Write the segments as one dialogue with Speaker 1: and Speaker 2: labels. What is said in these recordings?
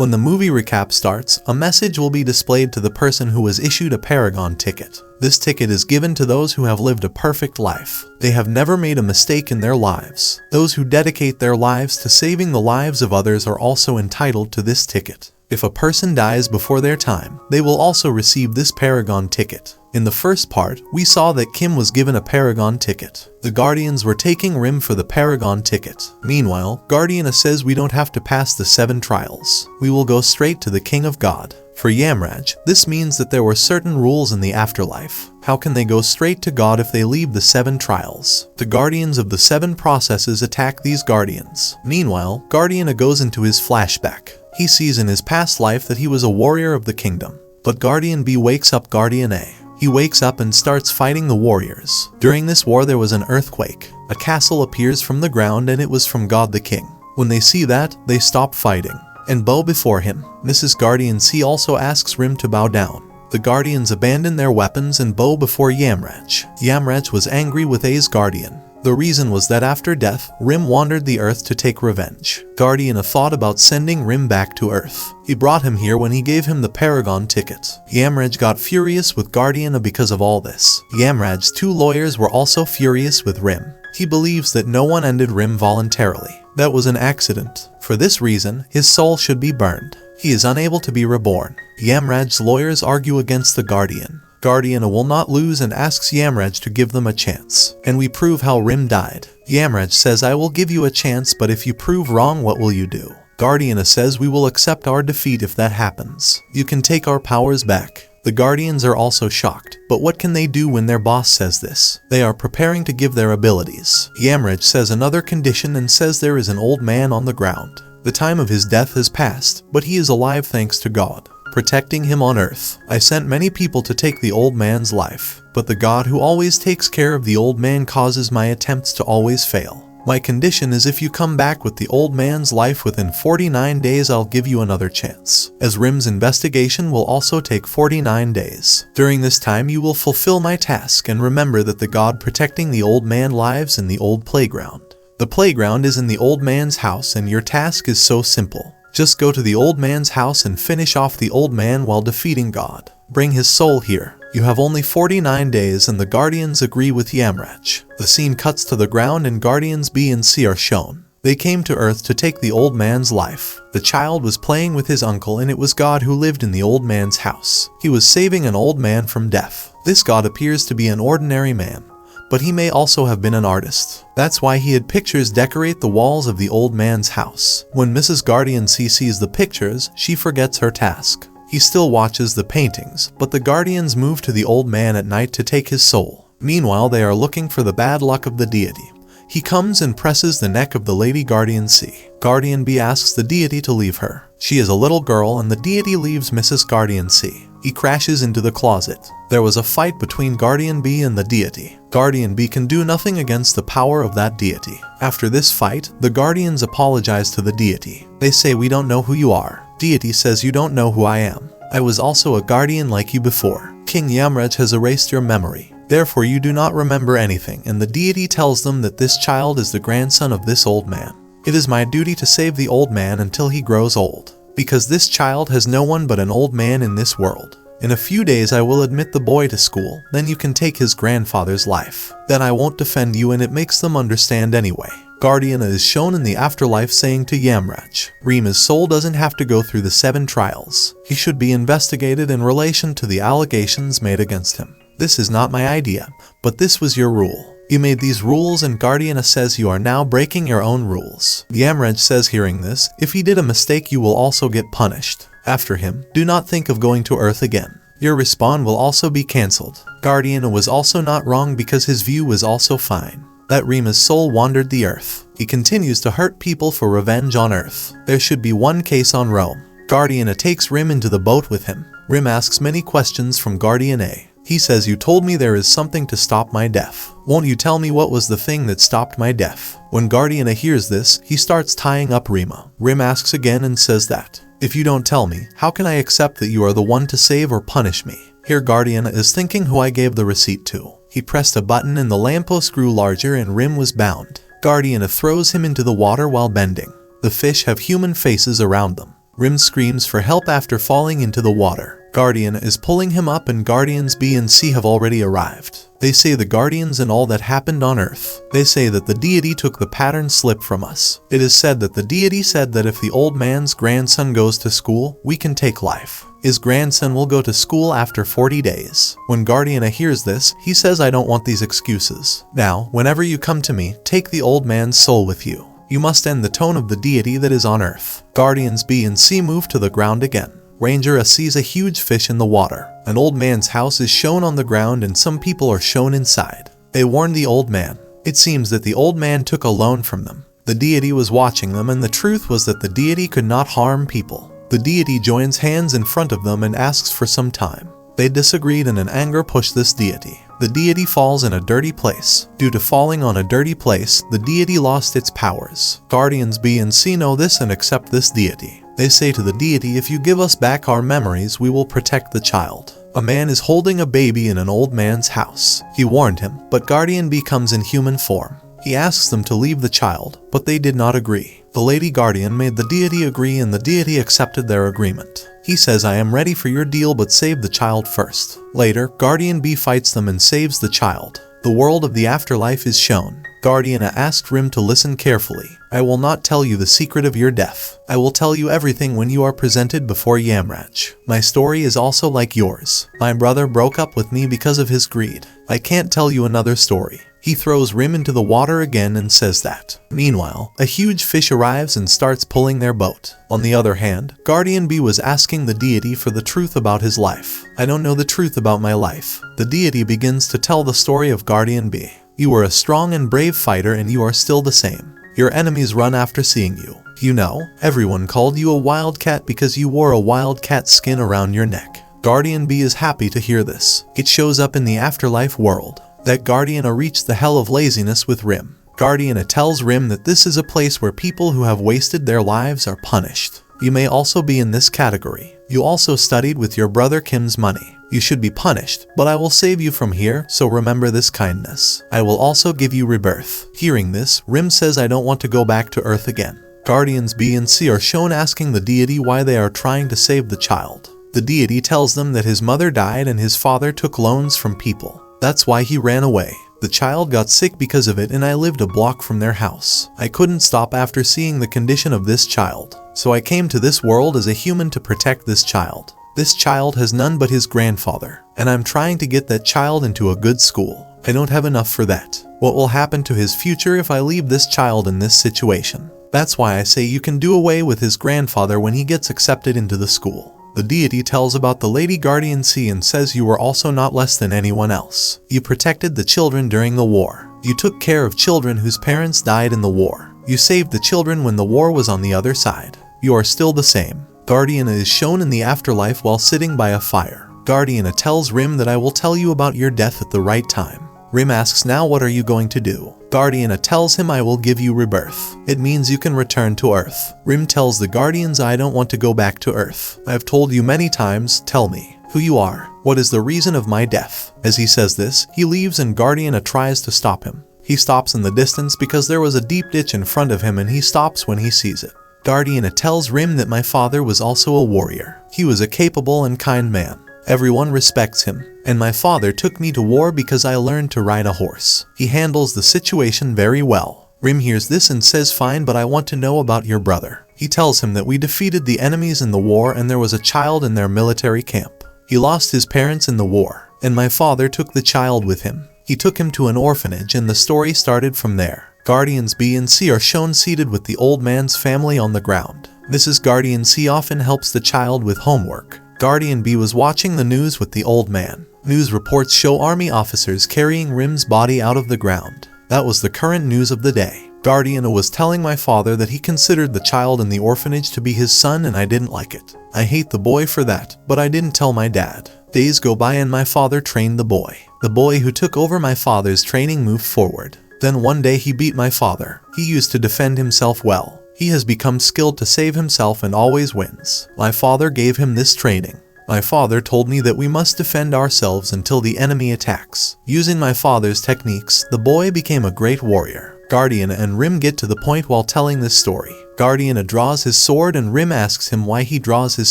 Speaker 1: When the movie recap starts, a message will be displayed to the person who was issued a Paragon ticket. This ticket is given to those who have lived a perfect life. They have never made a mistake in their lives. Those who dedicate their lives to saving the lives of others are also entitled to this ticket. If a person dies before their time, they will also receive this Paragon ticket. In the first part, we saw that Kim was given a Paragon ticket. The Guardians were taking Rim for the Paragon ticket. Meanwhile, Guardiana says we don't have to pass the 7 trials. We will go straight to the King of God. For Yamraj, this means that there were certain rules in the afterlife. How can they go straight to God if they leave the 7 trials? The Guardians of the 7 processes attack these Guardians. Meanwhile, Guardiana goes into his flashback. He sees in his past life that he was a warrior of the kingdom. But Guardian B wakes up Guardian A. He wakes up and starts fighting the warriors. During this war there was an earthquake. A castle appears from the ground and it was from God the King. When they see that, they stop fighting and bow before him. Mrs. Guardian C also asks Rim to bow down. The Guardians abandon their weapons and bow before Yamraj. Yamraj was angry with A's Guardian. The reason was that after death, Rim wandered the earth to take revenge. Guardiana thought about sending Rim back to earth. He brought him here when he gave him the Paragon ticket. Yamraj got furious with Guardiana because of all this. Yamraj's 2 lawyers were also furious with Rim. He believes that no one ended Rim voluntarily. That was an accident. For this reason, his soul should be burned. He is unable to be reborn. Yamraj's lawyers argue against the Guardian. Guardiana will not lose and asks Yamraj to give them a chance. And we prove how Rim died. Yamraj says, I will give you a chance, but if you prove wrong, what will you do? Guardiana says, we will accept our defeat if that happens. You can take our powers back. The Guardians are also shocked, but what can they do when their boss says this? They are preparing to give their abilities. Yamraj says another condition and says there is an old man on the ground. The time of his death has passed, but he is alive thanks to God, protecting him on earth. I sent many people to take the old man's life, but the God who always takes care of the old man causes my attempts to always fail. My condition is if you come back with the old man's life within 49 days, I'll give you another chance, as Rim's investigation will also take 49 days. During this time you will fulfill my task and remember that the God protecting the old man lives in the old playground. The playground is in the old man's house and your task is so simple. Just go to the old man's house and finish off the old man while defeating God. Bring his soul here. You have only 49 days and the Guardians agree with Yamraj. The scene cuts to the ground and Guardians B and C are shown. They came to Earth to take the old man's life. The child was playing with his uncle and it was God who lived in the old man's house. He was saving an old man from death. This God appears to be an ordinary man, but he may also have been an artist. That's why he had pictures decorate the walls of the old man's house. When Mrs. Guardian C sees the pictures, she forgets her task. He still watches the paintings, but the Guardians move to the old man at night to take his soul. Meanwhile, they are looking for the bad luck of the deity. He comes and presses the neck of the Lady Guardian C. Guardian B asks the deity to leave her. She is a little girl and the deity leaves Mrs. Guardian C. He crashes into the closet. There was a fight between Guardian B and the deity. Guardian B can do nothing against the power of that deity. After this fight, the Guardians apologize to the deity. They say, we don't know who you are. Deity says, you don't know who I am. I was also a guardian like you before. King Yamraj has erased your memory. Therefore you do not remember anything, and the deity tells them that this child is the grandson of this old man. It is my duty to save the old man until he grows old, because this child has no one but an old man in this world. In a few days I will admit the boy to school, then you can take his grandfather's life. Then I won't defend you and it makes them understand anyway. Guardiana is shown in the afterlife saying to Yamraj, Rima's soul doesn't have to go through the 7 trials. He should be investigated in relation to the allegations made against him. This is not my idea, but this was your rule. You made these rules and Guardiana says you are now breaking your own rules. Yamraj says hearing this, if he did a mistake you will also get punished. After him, do not think of going to Earth again. Your respawn will also be cancelled. Guardiana was also not wrong because his view was also fine. That Rima's soul wandered the Earth. He continues to hurt people for revenge on Earth. There should be one case on Rome. Guardiana takes Rim into the boat with him. Rim asks many questions from Guardian A. He says, you told me there is something to stop my death. Won't you tell me what was the thing that stopped my death? When Guardiana hears this, he starts tying up Rima. Rim asks again and says that, if you don't tell me, how can I accept that you are the one to save or punish me? Here Guardiana is thinking who I gave the receipt to. He pressed a button and the lamppost grew larger and Rim was bound. Guardiana throws him into the water while bending. The fish have human faces around them. Rim screams for help after falling into the water. Guardian is pulling him up and Guardians B and C have already arrived. They say the Guardians and all that happened on Earth. They say that the deity took the pattern slip from us. It is said that the deity said that if the old man's grandson goes to school, we can take life. His grandson will go to school after 40 days. When Guardian A hears this, he says, I don't want these excuses. Now, whenever you come to me, take the old man's soul with you. You must end the tone of the deity that is on Earth. Guardians B and C move to the ground again. Ranger A sees a huge fish in the water. An old man's house is shown on the ground and some people are shown inside. They warn the old man. It seems that the old man took a loan from them. The deity was watching them and the truth was that the deity could not harm people. The deity joins hands in front of them and asks for some time. They disagreed and in anger push this deity. The deity falls in a dirty place. Due to falling on a dirty place, the deity lost its powers. Guardians B and C know this and accept this deity. They say to the deity, if you give us back our memories, we will protect the child. A man is holding a baby in an old man's house. He warned him, but Guardian B comes in human form. He asks them to leave the child, but they did not agree. The Lady Guardian made the deity agree and the deity accepted their agreement. He says, I am ready for your deal, but save the child first. Later, Guardian B fights them and saves the child. The world of the afterlife is shown. Guardian A asked Rim to listen carefully. I will not tell you the secret of your death. I will tell you everything when you are presented before Yamraj. My story is also like yours. My brother broke up with me because of his greed. I can't tell you another story. He throws Rim into the water again and says that. Meanwhile, a huge fish arrives and starts pulling their boat. On the other hand, Guardian B was asking the deity for the truth about his life. I don't know the truth about my life. The deity begins to tell the story of Guardian B. You were a strong and brave fighter and you are still the same. Your enemies run after seeing you. You know, everyone called you a wildcat because you wore a wildcat skin around your neck. Guardian B is happy to hear this. It shows up in the afterlife world. That Guardian A reached the hell of laziness with Rim. Guardian A tells Rim that this is a place where people who have wasted their lives are punished. You may also be in this category. You also studied with your brother Kim's money. You should be punished, but I will save you from here, so remember this kindness. I will also give you rebirth. Hearing this, Rim says I don't want to go back to Earth again. Guardians B and C are shown asking the deity why they are trying to save the child. The deity tells them that his mother died and his father took loans from people. That's why he ran away. The child got sick because of it and I lived a block from their house. I couldn't stop after seeing the condition of this child. So I came to this world as a human to protect this child. This child has none but his grandfather, and I'm trying to get that child into a good school. I don't have enough for that. What will happen to his future if I leave this child in this situation? That's why I say you can do away with his grandfather when he gets accepted into the school. The deity tells about the Lady Guardian C and says you were also not less than anyone else. You protected the children during the war. You took care of children whose parents died in the war. You saved the children when the war was on the other side. You are still the same. Guardian A is shown in the afterlife while sitting by a fire. Guardian A tells Rim that I will tell you about your death at the right time. Rim asks, now what are you going to do? Guardian A tells him I will give you rebirth. It means you can return to Earth. Rim tells the Guardians I don't want to go back to Earth. I've told you many times, tell me who you are. What is the reason of my death? As he says this, he leaves and Guardian A tries to stop him. He stops in the distance because there was a deep ditch in front of him and he stops when he sees it. Guardian A tells Rim that my father was also a warrior. He was a capable and kind man. Everyone respects him, and my father took me to war because I learned to ride a horse. He handles the situation very well. Rim hears this and says fine, but I want to know about your brother. He tells him that we defeated the enemies in the war and there was a child in their military camp. He lost his parents in the war, and my father took the child with him. He took him to an orphanage and the story started from there. Guardians B and C are shown seated with the old man's family on the ground. Mrs. Guardian C often helps the child with homework. Guardian B was watching the news with the old man. News reports show army officers carrying Rim's body out of the ground. That was the current news of the day. Guardian A was telling my father that he considered the child in the orphanage to be his son and I didn't like it. I hate the boy for that, but I didn't tell my dad. Days go by and my father trained the boy. The boy who took over my father's training moved forward. Then one day he beat my father. He used to defend himself well. He has become skilled to save himself and always wins. My father gave him this training. My father told me that we must defend ourselves until the enemy attacks. Using my father's techniques, the boy became a great warrior. Guardian and Rim get to the point while telling this story. Guardian draws his sword and Rim asks him why he draws his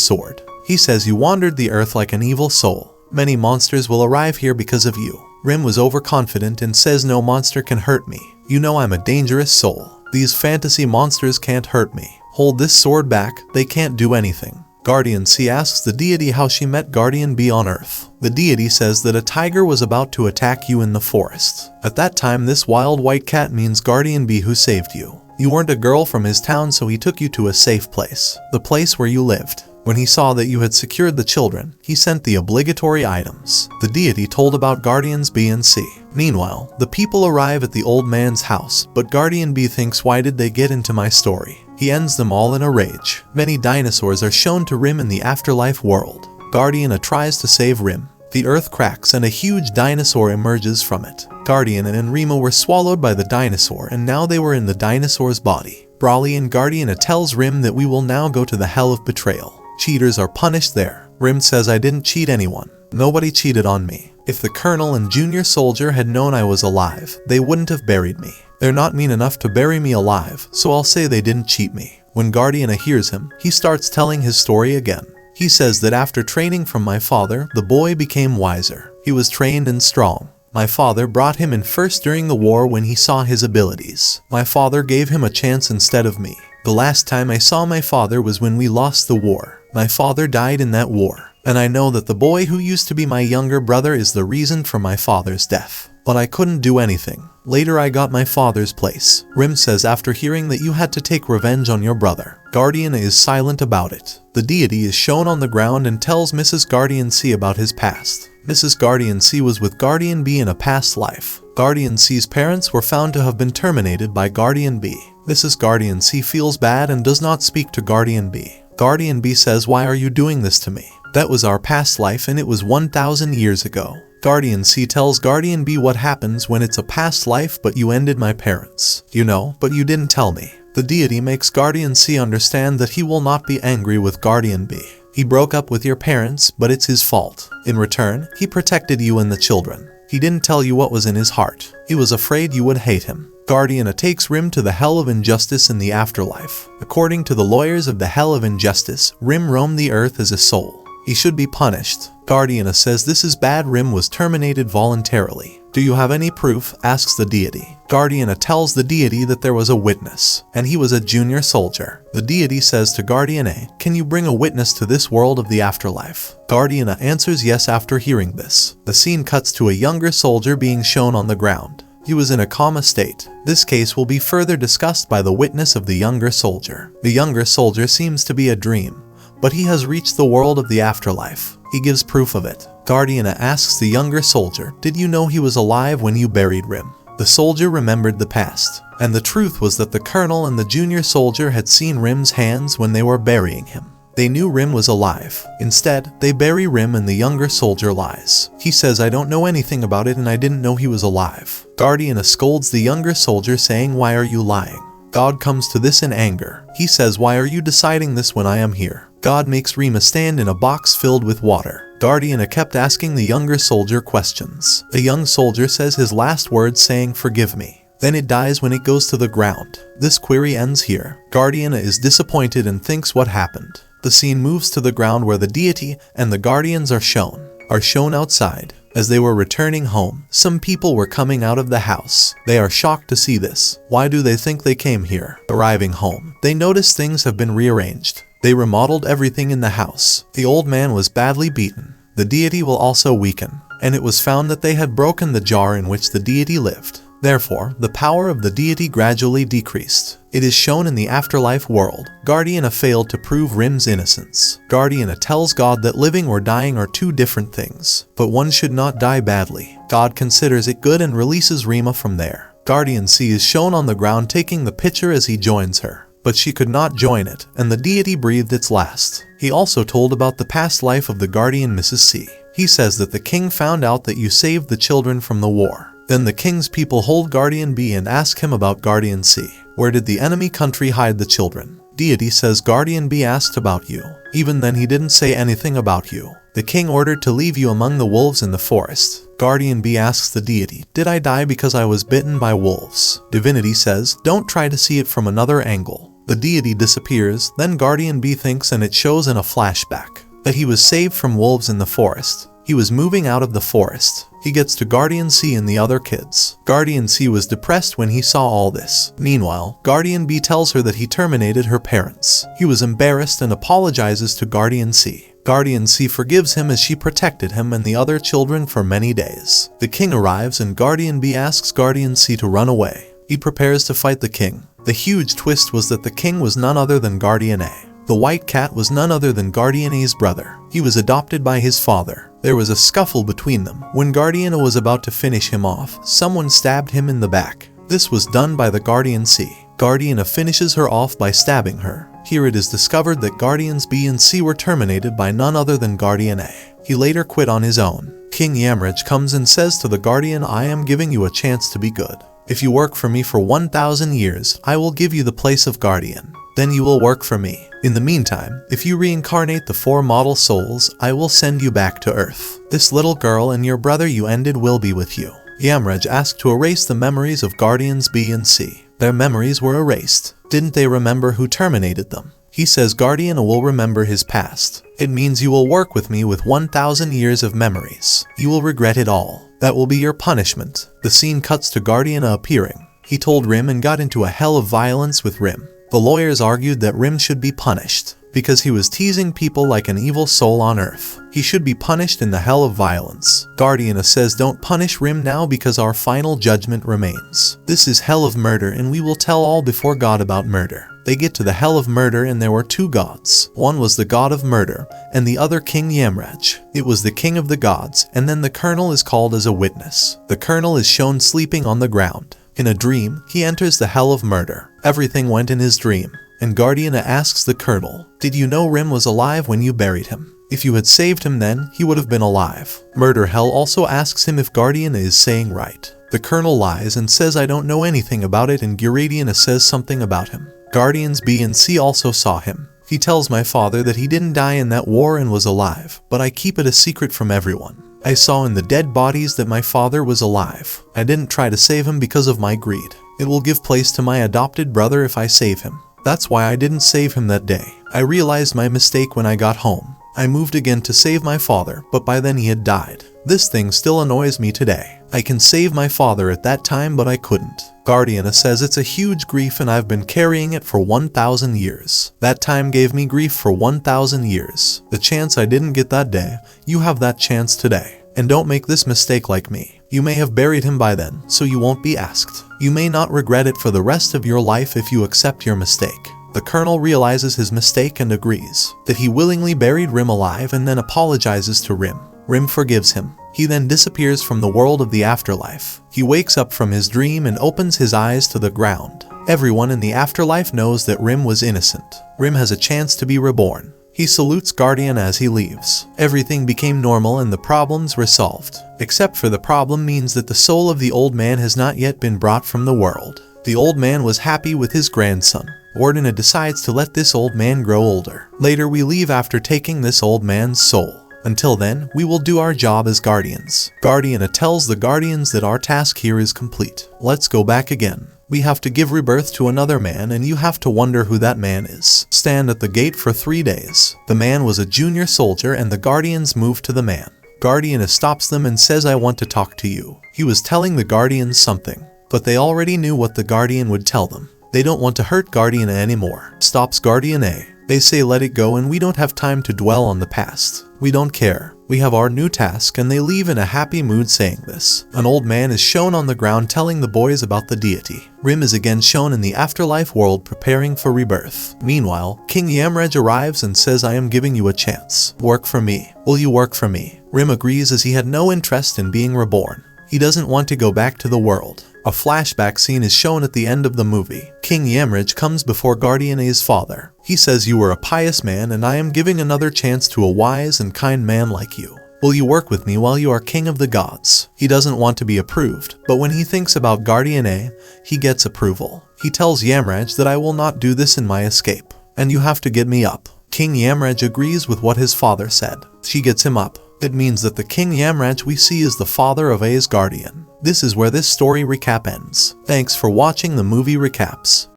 Speaker 1: sword. He says, you wandered the earth like an evil soul. Many monsters will arrive here because of you. Rim was overconfident and says, no monster can hurt me. You know I'm a dangerous soul. These fantasy monsters can't hurt me. Hold this sword back, they can't do anything. Guardian C asks the deity how she met Guardian B on Earth. The deity says that a tiger was about to attack you in the forest. At that time, this wild white cat means Guardian B who saved you. You weren't a girl from his town, so he took you to a safe place, the place where you lived. When he saw that you had secured the children, he sent the obligatory items. The deity told about Guardians B and C. Meanwhile, the people arrive at the old man's house, but Guardian B thinks, why did they get into my story? He ends them all in a rage. Many dinosaurs are shown to Rim in the afterlife world. Guardian tries to save Rim. The earth cracks and a huge dinosaur emerges from it. Guardian and Rima were swallowed by the dinosaur, and now they were in the dinosaur's body. Brawly and Guardian tells Rim that we will now go to the hell of betrayal. Cheaters are punished there. Rim says, I didn't cheat anyone. Nobody cheated on me. If the Colonel and Junior Soldier had known I was alive, they wouldn't have buried me. They're not mean enough to bury me alive, so I'll say they didn't cheat me. When Guardian hears him, he starts telling his story again. He says that after training from my father, the boy became wiser. He was trained and strong. My father brought him in first during the war when he saw his abilities. My father gave him a chance instead of me. The last time I saw my father was when we lost the war. My father died in that war, and I know that the boy who used to be my younger brother is the reason for my father's death. But I couldn't do anything. Later I got my father's place. Rim says after hearing that you had to take revenge on your brother. Guardian is silent about it. The deity is shown on the ground and tells Mrs. Guardian C about his past. Mrs. Guardian C was with Guardian B in a past life. Guardian C's parents were found to have been terminated by Guardian B. Mrs. Guardian C feels bad and does not speak to Guardian B. Guardian B says, why are you doing this to me? That was our past life and it was 1,000 years ago. Guardian C tells Guardian B what happens when it's a past life but you ended my parents. You know, but you didn't tell me. The deity makes Guardian C understand that he will not be angry with Guardian B. He broke up with your parents, but it's his fault. In return, he protected you and the children. He didn't tell you what was in his heart. He was afraid you would hate him. Guardian takes Rim to the Hell of Injustice in the afterlife. According to the lawyers of the Hell of Injustice, Rim roamed the earth as a soul. He should be punished. Guardian says this is bad. Rim was terminated voluntarily. Do you have any proof? Asks the deity. Guardian tells the deity that there was a witness, and he was a junior soldier. The deity says to Guardian A, can you bring a witness to this world of the afterlife? Guardian answers yes after hearing this. The scene cuts to a younger soldier being shown on the ground. He was in a coma state. This case will be further discussed by the witness of the younger soldier. The younger soldier seems to be a dream, but he has reached the world of the afterlife. He gives proof of it. Guardian asks the younger soldier, did you know he was alive when you buried Rim? The soldier remembered the past, and the truth was that the colonel and the junior soldier had seen Rim's hands when they were burying him. They knew Rim was alive. Instead, they bury Rim and the younger soldier lies. He says, I don't know anything about it and I didn't know he was alive. Guardian scolds the younger soldier saying, why are you lying? God comes to this in anger. He says, why are you deciding this when I am here? God makes Rima stand in a box filled with water. Guardian kept asking the younger soldier questions. The young soldier says his last words saying, forgive me. Then it dies when it goes to the ground. This query ends here. Guardian is disappointed and thinks what happened. The scene moves to the ground where the deity and the guardians are shown outside. As they were returning home, some people were coming out of the house. They are shocked to see this. Why do they think they came here? Arriving home, they notice things have been rearranged. They remodeled everything in the house. The old man was badly beaten. The deity will also weaken, and it was found that they had broken the jar in which the deity lived. Therefore, the power of the deity gradually decreased. It is shown in the afterlife world. Guardian failed to prove Rim's innocence. Guardian tells God that living or dying are two different things, but one should not die badly. God considers it good and releases Rima from there. Guardian C is shown on the ground taking the picture as he joins her, but she could not join it, and the deity breathed its last. He also told about the past life of the guardian Mrs. C. He says that the king found out that you saved the children from the war. Then the king's people hold Guardian B and ask him about Guardian C. Where did the enemy country hide the children? Deity says Guardian B asked about you. Even then he didn't say anything about you. The king ordered to leave you among the wolves in the forest. Guardian B asks the deity, did I die because I was bitten by wolves? Divinity says, don't try to see it from another angle. The deity disappears, then Guardian B thinks, and it shows in a flashback, that he was saved from wolves in the forest. He was moving out of the forest. He gets to Guardian C and the other kids. Guardian C was depressed when he saw all this. Meanwhile, Guardian B tells her that he terminated her parents. He was embarrassed and apologizes to Guardian C. Guardian C forgives him as she protected him and the other children for many days. The king arrives and Guardian B asks Guardian C to run away. He prepares to fight the king. The huge twist was that the king was none other than Guardian A. The white cat was none other than Guardian A's brother. He was adopted by his father. There was a scuffle between them. When Guardian A was about to finish him off, someone stabbed him in the back. This was done by the Guardian C. Guardian A finishes her off by stabbing her. Here it is discovered that Guardians B and C were terminated by none other than Guardian A. He later quit on his own. King Yamraj comes and says to the Guardian, I am giving you a chance to be good. If you work for me for 1,000 years, I will give you the place of Guardian. Then you will work for me. In the meantime, if you reincarnate the 4 model souls, I will send you back to Earth. This little girl and your brother you ended will be with you. Yamraj asked to erase the memories of Guardians B and C. Their memories were erased. Didn't they remember who terminated them? He says Guardian A will remember his past. It means you will work with me with 1,000 years of memories. You will regret it all. That will be your punishment. The scene cuts to Guardian A appearing. He told Rim and got into a hell of violence with Rim. The lawyers argued that Rim should be punished because he was teasing people like an evil soul on Earth. He should be punished in the hell of violence. Guardian A says don't punish Rim now because our final judgment remains. This is hell of murder and we will tell all before God about murder. They get to the hell of murder and there were 2 gods. One was the god of murder and the other King Yamraj. It was the king of the gods, and then the colonel is called as a witness. The colonel is shown sleeping on the ground. In a dream, he enters the hell of murder. Everything went in his dream. And Guardian A asks the colonel, did you know Rim was alive when you buried him? If you had saved him then, he would have been alive. Murder Hell also asks him if Guardian A is saying right. The colonel lies and says I don't know anything about it, and Guardian A says something about him. Guardians B and C also saw him. He tells my father that he didn't die in that war and was alive, but I keep it a secret from everyone. I saw in the dead bodies that my father was alive. I didn't try to save him because of my greed. It will give place to my adopted brother if I save him. That's why I didn't save him that day. I realized my mistake when I got home. I moved again to save my father, but by then he had died. This thing still annoys me today. I can save my father at that time, but I couldn't. Guardian A says it's a huge grief and I've been carrying it for 1,000 years. That time gave me grief for 1,000 years. The chance I didn't get that day, you have that chance today. And don't make this mistake like me. You may have buried him by then, so you won't be asked. You may not regret it for the rest of your life if you accept your mistake. The colonel realizes his mistake and agrees that he willingly buried Rim alive and then apologizes to Rim. Rim forgives him. He then disappears from the world of the afterlife. He wakes up from his dream and opens his eyes to the ground. Everyone in the afterlife knows that Rim was innocent. Rim has a chance to be reborn. He salutes Guardian as he leaves. Everything became normal and the problems were solved. Except for the problem means that the soul of the old man has not yet been brought from the world. The old man was happy with his grandson. Warden decides to let this old man grow older. Later we leave after taking this old man's soul. Until then, we will do our job as guardians. Guardian tells the guardians that our task here is complete. Let's go back again. We have to give rebirth to another man and you have to wonder who that man is. Stand at the gate for 3 days. The man was a junior soldier and the guardians move to the man. Guardian stops them and says I want to talk to you. He was telling the guardians something, but they already knew what the guardian would tell them. They don't want to hurt Guardian A anymore. Stops Guardian A. They say let it go and we don't have time to dwell on the past. We don't care. We have our new task, and they leave in a happy mood saying this. An old man is shown on the ground telling the boys about the deity. Rim is again shown in the afterlife world preparing for rebirth. Meanwhile, King Yamraj arrives and says I am giving you a chance. Work for me. Will you work for me? Rim agrees as he had no interest in being reborn. He doesn't want to go back to the world. A flashback scene is shown at the end of the movie. King Yamraj comes before Guardian A's father. He says you were a pious man and I am giving another chance to a wise and kind man like you. Will you work with me while you are king of the gods? He doesn't want to be approved, but when he thinks about Guardian A, he gets approval. He tells Yamraj that I will not do this in my escape, and you have to get me up. King Yamraj agrees with what his father said. She gets him up. It means that the King Yamraj we see is the father of A's guardian. This is where this story recap ends. Thanks for watching the movie recaps.